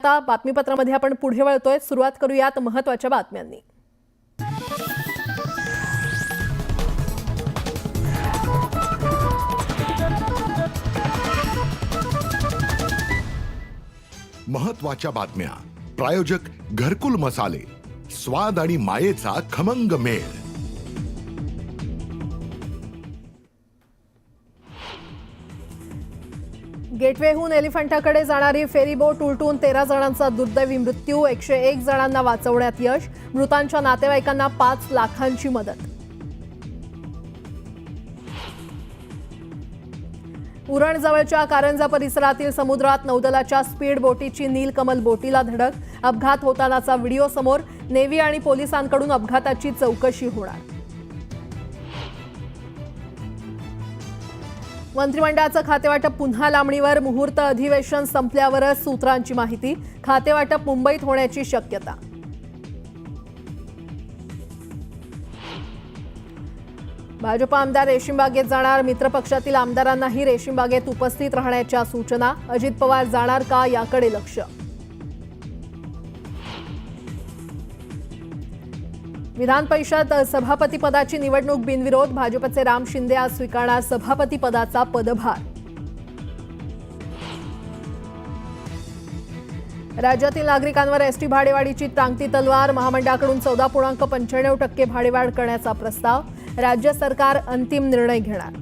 आता बातमीपत्रामध्ये आपण पुढे वळतोय। सुरुवात करूयात महत्त्वाच्या बातम्यांनी। महत्त्वाच्या बातम्या। प्रायोजक घरकुल मसाले, स्वाद आणि मायेचा खमंग मेळ। गेटवेहून एलिफंटाकडे जाणारी फेरी बोट उलटून 13 जणांचा दुर्दैवी मृत्यू। 101 जणांना वाचवण्यात यश। मृतांच्या नातेवाईकांना 5 लाखांची मदत। उरण जवळच्या कारंजा परिसरातील समुद्रात नौदलाच्या स्पीड बोटीची नीलकमल बोटीला धडक। अपघात होतानाचा व्हिडिओ समोर। नेव्ही आणि पोलिसांकडून अपघाताची चौकशी होणार। मंत्रिमंडळाचं खातेवाटप पुन्हा लांबणीवर। मुहूर्त अधिवेशन संपल्यावरच सूत्रांची माहिती। खातेवाटप मुंबईत होण्याची शक्यता। भाजप आमदार रेशीमबागेत जाणार। मित्रपक्षातील आमदारांनाही रेशीमबागेत उपस्थित राहण्याच्या सूचना। अजित पवार जाणार का याकडे लक्ष। विधान परिषद सभापती पदाची निवडणूक बिनविरोध। भाजपचे राम शिंदे आज स्वीकारणार सभापती पदाचा पदभार। राज्यातील नागरिकांवर एसटी भाडेवाढीची टांगती तलवार। महामंडळाकडून 14.95% भाडेवाढ करण्याचा प्रस्ताव। राज्य सरकार अंतिम निर्णय घेणार।